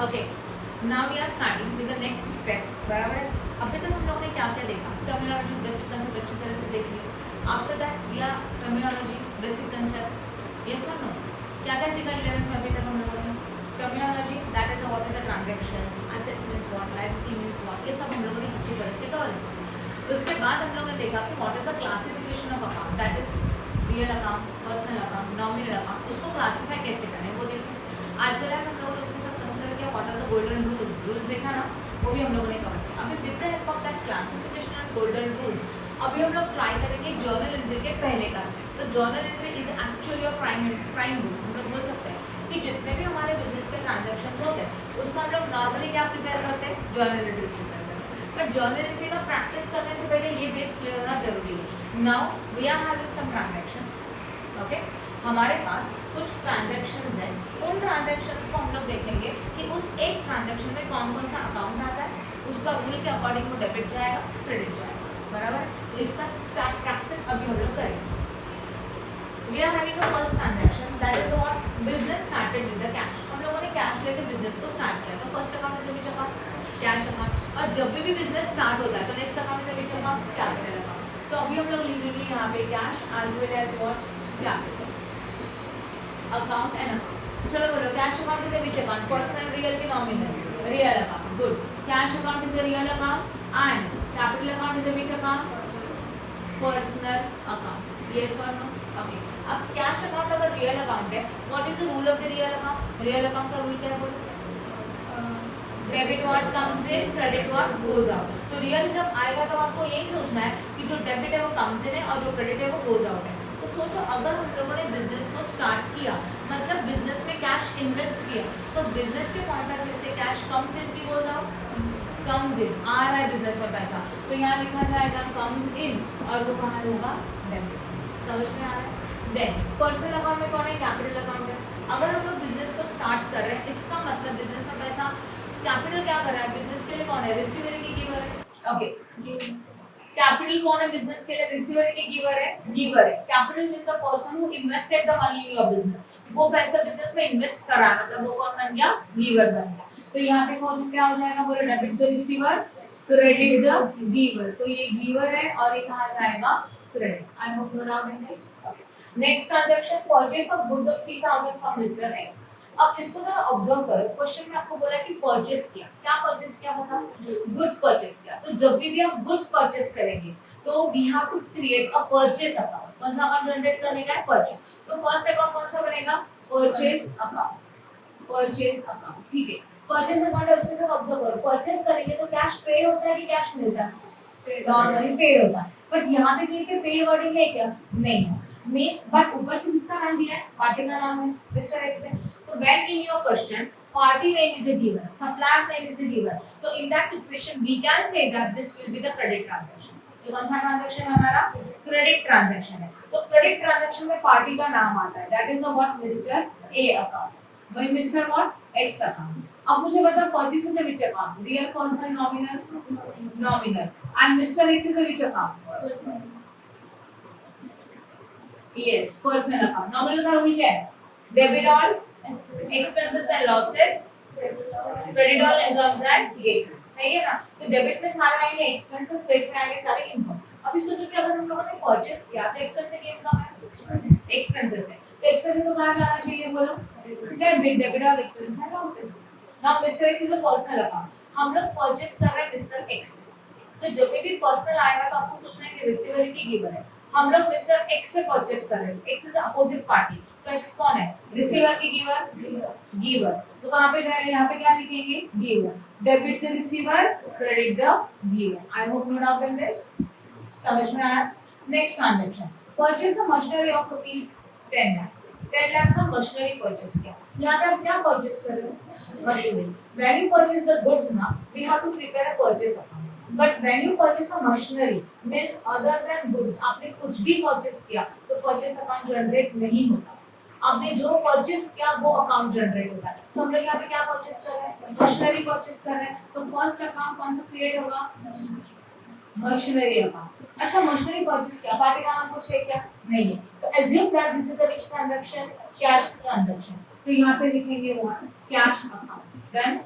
Okay, now we are starting with the next step, बराबर है। अभी तक हम लोगों ने क्या क्या देखा, टर्मिनोलॉजी बेसिक कंसेप्ट अच्छी तरह से देख लिया। After that we are terminology basic concept, yes और नो, क्या क्या सीखा 11th में अभी तक हम लोगों ने? Terminology that is what is the transactions, assets means what, liability means what, ये सब हम लोगों ने अच्छी तरह से कवर किया। उसके बाद हम लोगों ने देखा कि what is the classification of account, that is real account, personal account, nominal account, उसको क्लासिफाई कैसे करें वो देखें। आज वेल एज हम लोगों ने उसके साथ कंसिडर किया what are the golden rules देखा ना, वो भी हम लोगों ने कवर किया। अभी with the help of that classification and golden rules अभी हम लोग ट्राई करेंगे जर्नल एंट्री के पहले का स्टेप। तो journal entry is actually your prime rule, हम लोग बोल सकते हैं कि जितने भी हमारे बिजनेस के ट्रांजैक्शंस होते हैं उसका हम लोग नॉर्मली क्या प्रिपेयर करते हैं, जर्नल एंट्रीज प्रिपेयर करते हैं। बट जर्नल एंट्री का प्रैक्टिस करने से पहले ये बेस क्लियर होना जरूरी है। Now we are having some transactions, okay, हमारे पास कुछ ट्रांजैक्शंस हैं। उन ट्रांजैक्शंस को हम लोग देखेंगे कि उस एक ट्रांजैक्शन में कौन कौन सा अकाउंट आता है, उसका रूल के अकॉर्डिंग वो डेबिट जाएगा, क्रेडिट जाएगा, बराबर। तो इसका प्रैक्टिस अभी हम लोग करेंगे। We are having a first transaction that is what, business started with the cash. हम लोगों ने कैश लेके बिजनेस को स्टार्ट किया। तो first account is which account, cash account. और जब भी बिजनेस स्टार्ट होता है तो next account is which account, capital account. तो अभी हम लोग लिखेंगे यहाँ पे cash as well as what, capital account and account. चलो बोलो, cash account is which account, personal, real की nominal, real account, good. Cash account is a real account and capital account is which account, personal account, yes और no. Okay, अब cash account अगर real account है, what is the rule of the real account? Real account का rule क्या है बोलो, debit what comes in, credit what goes out. तो real जब आएगा तो आपको यही सोचना है कि जो डेबिट है वो कम्स इन है और जो क्रेडिट है वो गोज आउट है। तो सोचो, अगर हम लोगों ने बिजनेस को स्टार्ट किया, मतलब बिजनेस में कैश इन्वेस्ट किया, तो बिजनेस के पॉइंट ऑफ व्यू से कैश कम्स इन की गोज आउट, कम्स इन, आ रहा है बिजनेस में पैसा, तो यहाँ लिखा जाएगा कम्स इन और वो कहाँ होगा, डेबिट। समझ में आ रहा है? देन पर्सनल अकाउंट में कौन है, कैपिटल अकाउंट है। अगर हम लोग बिजनेस को स्टार्ट कर रहे हैं, इसका मतलब बिजनेस में पैसा, कैपिटल क्या कर रहा है बिजनेस के लिए, कौन है, रिसीवर है कि गिवर है? ओके, कैपिटल कौन है बिजनेस के लिए, रिसीवर है कि गिवर है, गिवर है। Capital is the person who invested the money in your business, वो पैसा बिजनेस में इन्वेस्ट करा, मतलब वो कौन बन गया, गिवर बन गया। तो यहाँ पे कौन क्या हो जाएगा, बोलो, debit the receiver, credit the giver. तो ये गिवर है और ये कहाँ जाएगा, credit. I hope no doubt in this. Okay, next transaction, purchase of goods of 3000 from mister X. अब इसको जरा ऑब्जर्व करो, क्वेश्चन में आपको बोला है कि परचेस किया, क्या परचेस किया होगा, गुड्स परचेस किया। तो जब भी हम गुड्स परचेस करेंगे तो we have to create a purchase account. कौन सा अकाउंट जनरेट करने का है, परचेस। तो फर्स्ट अकाउंट कौन सा बनेगा, परचेस अकाउंट, परचेस अकाउंट, ठीक है। परचेस अकाउंट है, उसके साथ ऑब्जर्व करो, परचेस करेंगे तो कैश पेड होता है कि कैश मिलता है, नॉर्मली पेड होता है। बट यहाँ पे कहीं पे पेड वर्डिंग है क्या, नहीं है, मींस, बट ऊपर से किसका नाम दिया है, पार्टी का नाम है, मिस्टर एक्स है। So when in your question party name is a given, supplier name is a given, so in that situation we can say that this will be the credit transaction. ये कौन सा transaction है हमारा, credit transaction है। तो credit transaction में party का नाम आता है, that is the what, mister A account, by mister what, X account. अब मुझे बता, purchase is which account, real, personal, nominal, nominal, and mister X is which account, yes, personal account. Nominal का rule क्या है, debit all expenses and losses, credit all incomes and gains, सही है ना। तो डेबिट में सारे आएंगे एक्सपेंसेस, क्रेडिट में आएंगे सारे इनकम। अभी सोचो कि अगर हम लोगों ने परचेस किया तो एक्सपेंस है कि इनकम है, एक्सपेंसेस है, तो एक्सपेंसेस को कहां जाना चाहिए बोलो, debit, debit all expenses and losses. Now mister X is a personal account, हम लोग परचेस कर रहे हैं मिस्टर एक्स, तो जब भी पर्सनल आएगा तो आपको सोचना है कि रिसीवर है कि गिवर है। हम लोग मिस्टर एक्स से परचेस कर रहे हैं, एक्स इज अपोजिट पार्टी, तो एक्स कौन है, रिसीवर की गिवर, गिवर। तो कहां पे जाएगा, यहाँ पे क्या लिखेंगे, giver, debit the receiver, credit the giver. I hope no doubt in this, समझ में आया। Next transaction, purchase a machinery of rupees 10 lakh, 10 lakh का मशीनरी परचेस किया। यहाँ पे आप क्या परचेस कर रहे हो, machinery. When you purchase the goods ना, we have to prepare a purchase account, but when you purchase a machinery means other than goods, आपने कुछ भी परचेस किया तो परचेस अकाउंट जनरेट नहीं होता। आपने जो परचेस किया वो अकाउंट जनरेट होता है। तो हम लोग यहाँ पे क्या परचेस कर रहे हैं, मशीनरी परचेस कर रहे हैं, तो फर्स्ट अकाउंट कौन सा क्रिएट होगा, मशीनरी अकाउंट। अच्छा, मशीनरी परचेस किया, पार्टी का नाम कुछ है क्या, नहीं है, तो assume that this is a which transaction, cash transaction. तो यहाँ पे लिखेंगे व्हाट, कैश अकाउंट, देन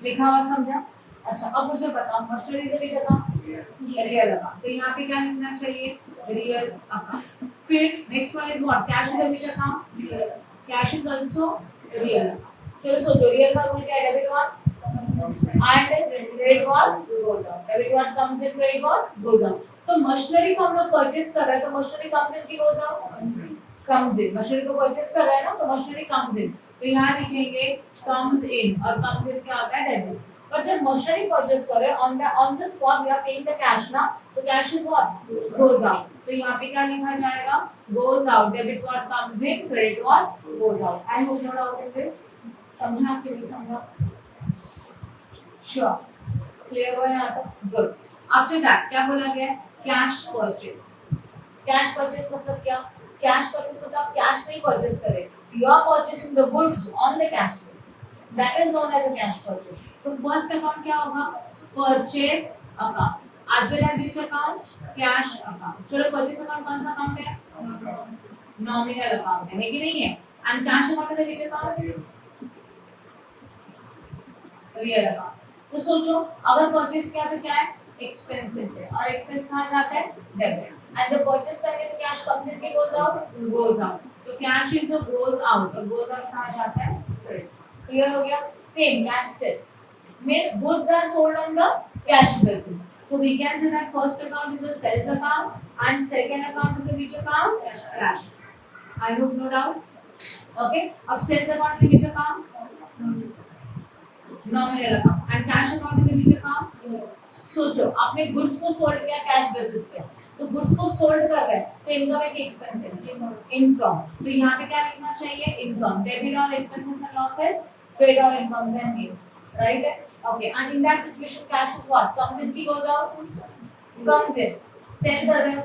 लिखा हुआ समझा। अच्छा अब मुझे बताओ मस्टरी से नीचे का रियल अकाउंट, तो यहाँ पे क्या लिखना चाहिए रियल अकाउंट। फिर next one is what cash is नीचे account, cash is also real. चलो सोचो रियल का रूल क्या है, debit one and credit one goes out, debit one comes in credit one goes out. तो मशीनरी को हम लोग परचेस कर रहे हैं तो मशीनरी कम्स इन की गोज आउट, कम्स इन, मशीनरी को परचेस कर रहे हैं ना तो मशीनरी कम्स इन, तो यहाँ लिखेंगे कम्स इन, और कम्स इन क्या होता है डेबिट। पर जब मशीनरी परचेस कर रहे हैं on the spot we are paying the cash ना, तो cash is what goes out, तो यहाँ पे क्या लिखा जाएगा goes out, debit what comes in credit what goes out. I hope no doubt in this, समझा आपके लिए समझा, श्योर क्लियर हुआ यहाँ तक, गुड। आफ्टर दैट क्या बोला गया कैश परचेस, कैश परचेस मतलब क्या, कैश परचेस मतलब आप कैश नहीं परचेस करें, you are purchasing the goods on the cash basis, that is known as a cash purchase। तो फर्स्ट अकाउंट क्या होगा purchase account, as well as which account cash account. चलो purchase account कौन सा account है, nominal account है कि नहीं है, एंड कैश अकाउंट है which अकाउंट रियल अकाउंट। तो सोचो अगर परचेस किया तो क्या है एक्सपेंसेस है, और एक्सपेंस कहाँ जाता है डेबिट, एंड जब परचेस करेंगे तो cash comes in goes out, तो कैश इज गोज आउट, और गोज आउट कहाँ जाता है क्रेडिट। क्लियर हो गया, same cash sales means goods are sold on the cash basis, so we can say that first account is the sales account and second account is the which account cash। I hope no doubt, okay। अब sales account is which account nominal account and cash account is the which account। सोचो आपने goods को sold किया cash basis पे, तो goods को sold कर रहे हैं तो इनकम है कि एक्सपेंस है, इनकम, तो यहाँ पे क्या लिखना चाहिए income, debit on expenses and losses, credit on incomes and gains, right okay. And in that situation cash is what comes in की goes out, comes in, sell कर रहे हो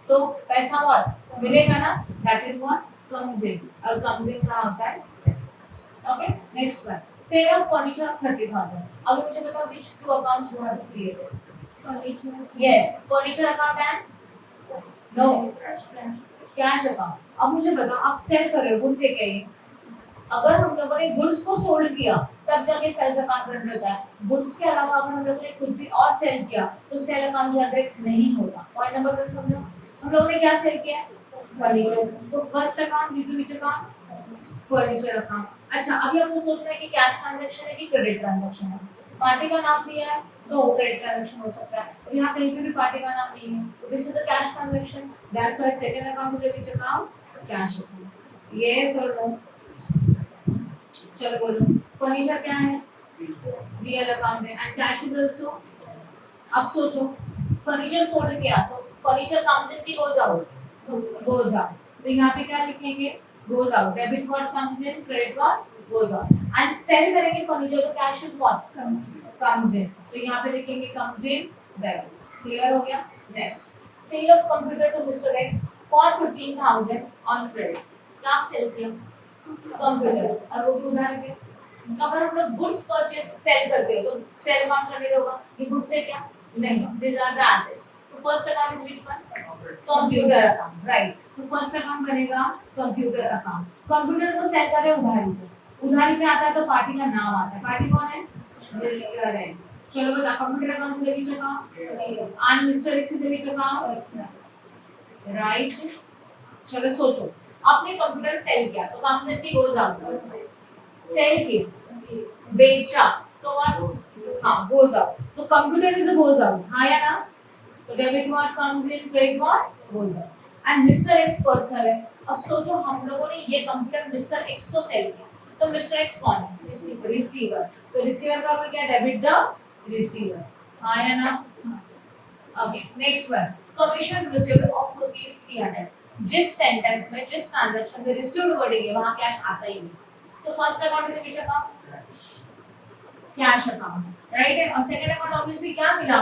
तो पैसा व्हाट मिलेगा ना, that is what comes in, और comes in कहाँ होता है okay. Next one sale of furniture of 30,000। अब मुझे बताओ which two accounts you have created, furniture yes furniture account and no cash account. अब मुझे बताओ आप सेल कर रहे हो गुड्स एक है, अगर हम लोगों ने गुड्स को सोल्ड किया तब जाके सेल्स अकाउंट जनरेट होता है, गुड्स के अलावा अगर हम लोगों ने कुछ भी और सेल किया तो सेल अकाउंट जनरेट नहीं होता। पॉइंट नंबर 1 समझो, हम लोगों ने क्या सेल किया फर्नीचर, तो first account which account furniture account. अच्छा अभी आपको सोचना है कि कैश ट्रांजैक्शन है कि क्रेडिट ट्रांजैक्शन है, पार्टी का नाम दिया है तो क्रेडिट ट्रांजैक्शन हो सकता है, और यहाँ कहीं पे भी पार्टी का नाम नहीं है तो this is a cash transaction, that's why second account is which account cash account. Yes और नो, चलो बोलो फर्नीचर क्या है रियल अकाउंट है एंड कैश इज आल्सो। अब सोचो फर्नीचर सोल्ड किया तो फर्नीचर कम्स इन की गोज आउट, तो यहाँ पे क्या लिखेंगे goes out, debit what comes in, credit what goes out, and sell करेंगे फर्नीचर तो cash is what comes in, तो यहाँ पे लिखेंगे comes in debit। क्लियर हो गया। Next sale of computer to mister X for 15,000 on credit, क्या आप सेल किया कंप्यूटर और वो भी उधार पे। अगर हम लोग गुड्स परचेस सेल करते हो तो सेल अकाउंट जनरेट होगा, ये गुड्स है क्या नहीं, these are the assets। तो first account is which one computer account, right. तो फर्स्ट अकाउंट बनेगा कंप्यूटर अकाउंट, कंप्यूटर को सेल कर रहे उधारी पे, उधारी पे आता है तो पार्टी का नाम आता है, पार्टी कौन है मिस्टर एक्स। चलो बता कंप्यूटर अकाउंट के बीच अकाउंट एंड मिस्टर एक्स के बीच अकाउंट, राइट। चलो सोचो आपने कंप्यूटर सेल किया तो कम से कम गोज आउट, सेल किया बेचा तो व्हाट हां गोज आउट, तो कंप्यूटर इज गोज आउट हां या ना, तो debit what comes in, credit what goes out, and mister x personal है। अब सोचो हम लोगों ने ये कंप्यूटर मिस्टर एक्स को सेल किया तो मिस्टर एक्स कौन है रिसीवर, तो रिसीवर का मतलब क्या डेबिट द रिसीवर हां या ना okay. Next one commission received of ₹300, जिस सेंटेंस में जिस ट्रांजैक्शन में रिसीव्ड वर्डिंग है वहां कैश आता ही नहीं, तो first account is which account cash account, right है। और सेकंड अकाउंट ऑब्वियसली क्या मिला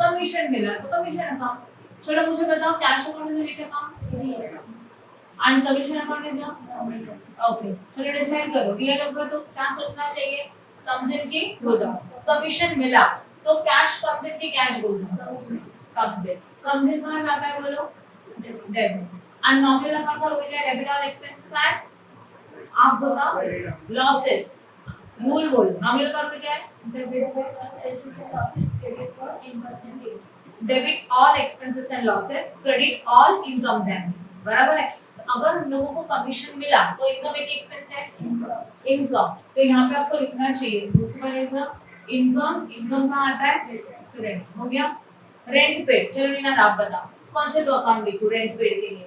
कमीशन मिला, तो कमीशन अकाउंट। चलो मुझे बताओ cash account is which account and commission account is okay. चलो डिसाइड करो रियल होगा तो क्या सोचना चाहिए कम्स इन की गोज आउट, कमीशन मिला तो कैश कम्स इन की कैश गोज आउट, कम्स इन कहां जाता है बोलो डेबिट, एंड नॉमिनल अकाउंट का रूल क्या है डेबिट ऑल एक्सपेंसेस एंड आप बताओ लॉसेस, रूल बोलो, नॉमिनल का रूल क्या है? Debit all expenses and losses, credit all incomes and gains. Debit all expenses and losses, credit all incomes and gains, बराबर है। तो अगर हम लोगों को कमीशन मिला तो इनकम एक एक्सपेंस है, इनकम, तो यहाँ पे आपको लिखना चाहिए this one is income, income कहाँ आता है? क्रेडिट, हो गया। रेंट पेड, चलो नीना आप बताओ कौन से दो अकाउंट लिखूं रेंट पेड के लिए?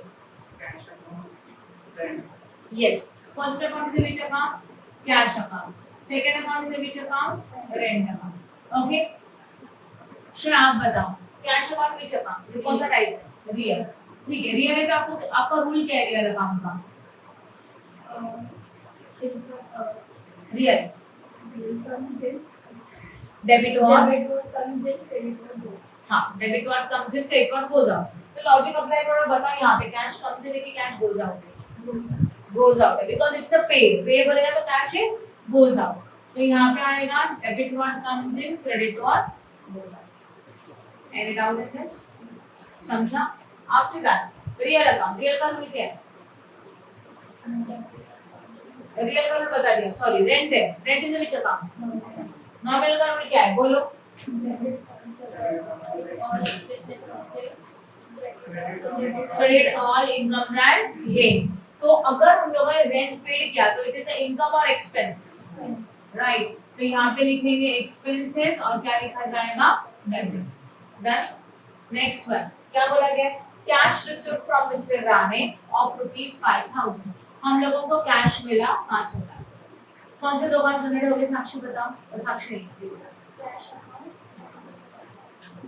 Yes, first account is which account? Cash account, second account is which account? Rent account, okay. Shreya आप बताओ कैश अकाउंट व्हिच अकाउंट, ये कौन सा टाइप है? रियल, ठीक है। रियल है तो आपको आपका रूल क्या है रियल अकाउंट का? रियल Comes in, डेबिट और debit all comes in, credit all goes. हाँ, debit card comes in, credit card goes out. तो लॉजिक अप्लाई करो, बताओ यहाँ पे कैश कम्स इन है कि कैश गोज आउट है? Goes on. गोज आउट है because it's a paid, paid बोलेगा तो कैश इज गोज आउट, तो यहाँ पे आएगा debit card comes in, credit card goes out. Any doubt in this? समझा? After that real account, real का रूल क्या है? रियल का रूल बता दिया, सॉरी रेंट है, rent is which account? Nominal का रूल क्या है बोलो? All expenses and losses, credit all incomes and gains. तो अगर हम लोगों ने रेंट पेड किया तो इट इज अ इनकम और एक्सपेंस, राइट? तो यहाँ पे लिखेंगे एक्सपेंसेस और क्या लिखा जाएगा? डेबिट। देन नेक्स्ट वन क्या बोला गया? Cash received from mister Rane of ₹5000। हम लोगों को कैश मिला 5000। कौन से दो अकाउंट जनरेट हो गए साक्षी बताओ? और साक्षी नहीं, cash account,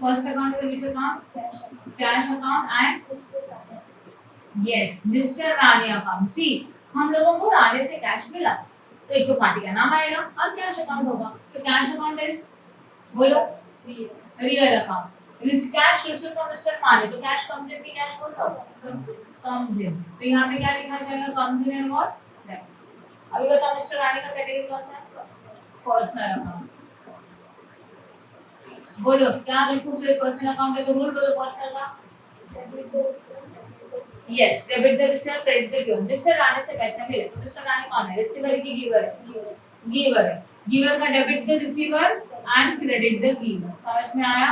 first account is which account? cash account, cash account and Mr. Rana. Yes mister Rane account. सी हम लोगों को राणे से कैश मिला तो एक तो पार्टी का नाम आएगा और कैश अकाउंट होगा, तो कैश अकाउंट इज बोलो Real. Real account. Cash received from mister Rane, तो कैश कम्स इन की cash goes out? Comes in. Comes in, तो यहाँ पे क्या लिखा जाएगा? Comes in and what? Debit. अभी बताओ मिस्टर राणे का कैटेगरी कौन सा है? Personal account. बोलो क्या लिखूं फिर? पर्सनल अकाउंट है तो रूल बोलो पर्सनल का। Debit the receiver, credit the yes, debit the receiver, credit the giver. Mister Rane से पैसे मिले तो मिस्टर राणे कौन है? रिसीवर है कि गिवर है? giver. गिवर है। गिवर का debit the receiver and credit the giver. समझ में आया?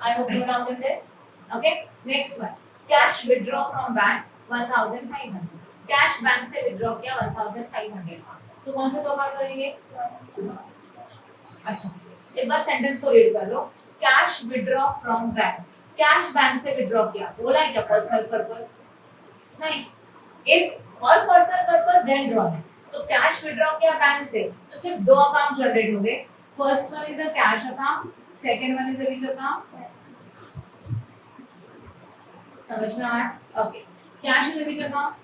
I hope you down with this. Okay, next one cash withdraw from bank 1500। Cash bank से विथड्रॉ किया 1500, तो कौन सा दो अकाउंट करेंगे? अच्छा, एक बार सेंटेंस को रीड कर लो। Cash withdraw from bank, cash bank से विथड्रॉ किया, बोला है क्या पर्सनल पर्पस? नहीं। If for personal purpose then draw, तो कैश विथड्रॉ किया बैंक से तो सिर्फ दो अकाउंट जनरेट होंगे। First one is the cash account, second one is the which account? समझ में आया? Okay, cash is the which account?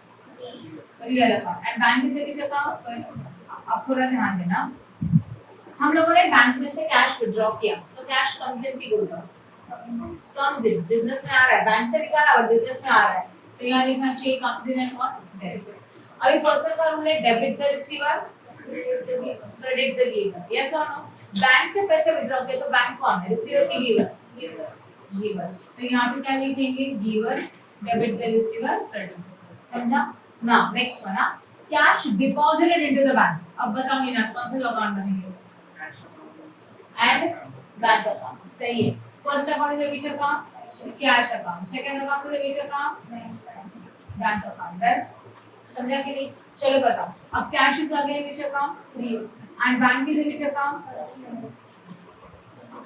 Real account, and bank is the which account? अब थोड़ा ध्यान देना, हम लोगों ने बैंक में से कैश विथड्रॉ किया तो कैश कम्स इन की गोस आउट? कम्स इन, बिजनेस में आ रहा है, बैंक से निकाला और बिजनेस में आ रहा है, तो यहाँ लिखना चाहिए comes in and what? Debit. अभी पर्सन का रूल है debit the receiver, credit the giver. Yes और नो? बैंक से पैसे विथड्रॉ किए तो बैंक कौन है? रिसीवर की गिवर? गिवर। तो यहाँ पे क्या लिखेंगे? Giver, debit the receiver, credit. समझा? Now next one, cash deposited into the bank. अब बताओ मीना कौन से अकाउंट बनेंगे? एंड बैंक अकाउंट, सही है। First account is which account? Cash account. Second account is which account? Bank account. Then समझा कि नहीं? चलो बताओ, अब cash is again which account? Real. And bank is which account? Personal.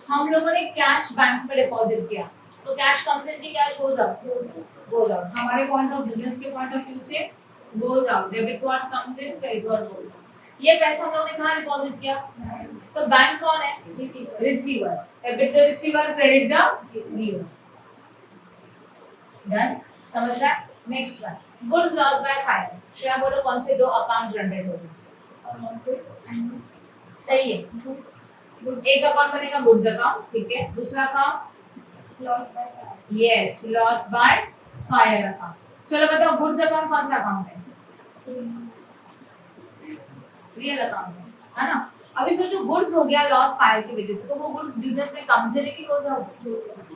हम लोगों ने कैश बैंक में डिपॉजिट किया तो कैश कम्स इन की cash goes out? Goes on. Goes out. हमारे पॉइंट ऑफ बिजनेस के पॉइंट ऑफ व्यू से goes out, debit card comes in, credit card goes out. ये पैसा हम लोगों ने कहाँ डिपॉजिट किया? तो बैंक कौन है? Receiver. Receiver, debit the receiver, credit the giver. Done? समझ रहा है? Next one goods loss by fire. Shreya बोलो कौन से दो अकाउंट जनरेट होंगे? Goods and सही है, goods. एक अकाउंट बनेगा गुड्स अकाउंट, ठीक है। दूसरा account Loss by fire. Yes loss by fire account. चलो बताओ गुड्स अकाउंट कौन सा अकाउंट है? रियल अकाउंट है ना? अभी सोचो गुड्स हो गया लॉस फायर की वजह से, तो वो गुड्स बिजनेस में कम्स इन कि गोज आउट?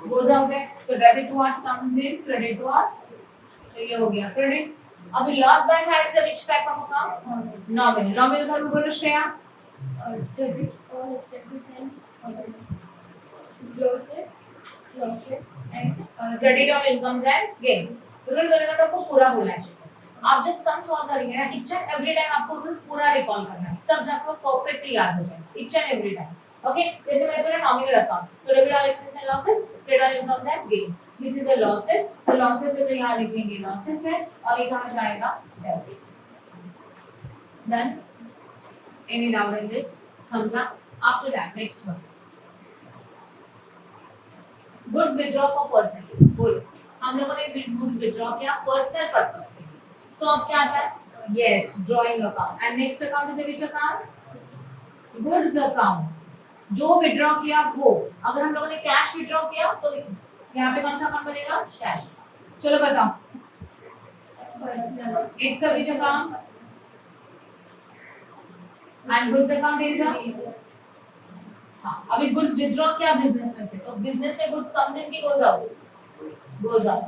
गोज आउट है, तो debit what comes in, credit what? तो ये हो गया क्रेडिट। अभी loss by fire is which type of account? Nominal. Nominal का रूल बोलो Shreya. Debit all expenses and losses and credit on incomes and gains. Rule बोलेगा तो आपको पूरा बोलना चाहिए। आप जब सम सॉल्व करेंगे ना, ईच एंड एवरी टाइम आपको रूल पूरा रिकॉल करना है, तब जाकर परफेक्टली याद हो जाएगा each and every time. Okay, जैसे मैंने बोला नॉमिनल अकाउंट, तो debit all expense and losses, credit all incomes and gains. This is a losses, तो लॉसेस है तो यहां लिखेंगे लॉसेस है, और ये कहां जाएगा debit. Done? Any doubt in this? समझा? After that next one, goods withdraw for personal use. बोलो, हम लोगों ने गुड्स विथड्रॉ किया पर्सनल पर्पस के लिए, तो अब क्या आता है? Yes, drawing account. And next account is which account? Goods account. जो विथड्रॉ किया वो, अगर हम लोगों ने कैश विथड्रॉ किया तो यहाँ पे कौन सा अकाउंट बनेगा? कैश। चलो बताओ, it's a which account? And goods account is अ, हाँ, अभी गुड्स विथड्रॉ किया बिजनेस में से, तो बिजनेस में गुड्स कम्स इन की गोज आउट? Goes out.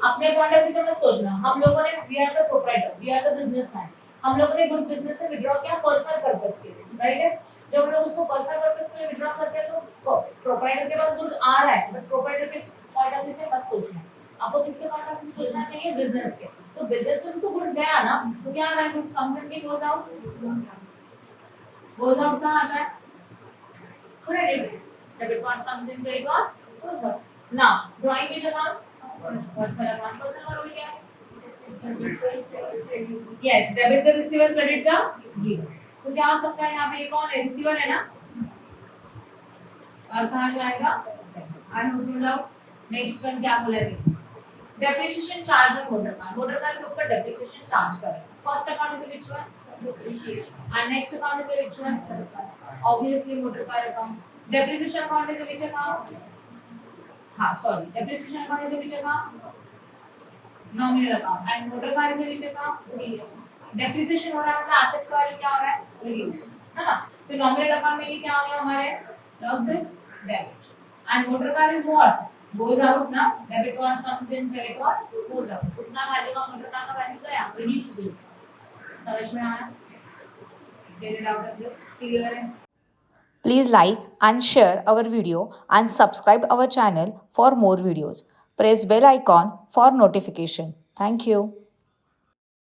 अपने पॉइंट ऑफ व्यू से मत सोचना, हम लोगों ने, we are the proprietor, we are the businessman, हम लोगों ने गुड्स बिजनेस से विथड्रॉ किया पर्सनल पर्पस के लिए, राइट है? जब हम लोग उसको पर्सनल पर्पस के लिए विथड्रॉ करते हैं तो प्रोप्राइटर के पास गुड्स आ रहा है, बट प्रोप्राइटर के पॉइंट ऑफ व्यू से मत सोचना, आपको किसके पॉइंट ऑफ व्यू से सोचना चाहिए? बिजनेस के। तो बिजनेस में से तो गुड्स गया ना, तो क्या आ रहा है? गुड्स कम्स इन की गोज आउट? गोज आउट कहां आता है? Credit. Debit part comes in, credit part goes out. Now, drawing which account? Personal account. Personal का rule क्या है? Yes, debit the receiver, credit the giver. तो क्या हो सकता है? यहाँ पे कौन है? रिसीवर है ना? और कहाँ जाएगा? I hope you love. Next one क्या बोलेंगे? Depreciation charge on motor car. Motor car के ऊपर depreciation charge करें. First account is which one? Depreciation. And next account is which one? Obviously motor car account. Depreciation account is which account? हाँ, sorry. Depreciation account is which account? Nominal account. And motor car is which account? Depreciation हो रहा है, मतलब assets का value क्या हो रहा है? Reduced, है ना? तो nominal account में ये क्या हो गया हमारे? Losses, debit. And motor car is what? Goes out ना? Debit one comes in, credit one goes out. उतना value का motor car का value गया, reduced. समझ में आया? Get it out of this? Clear है? Please like and share our video and subscribe our channel for more videos. Press bell icon for notification. Thank you.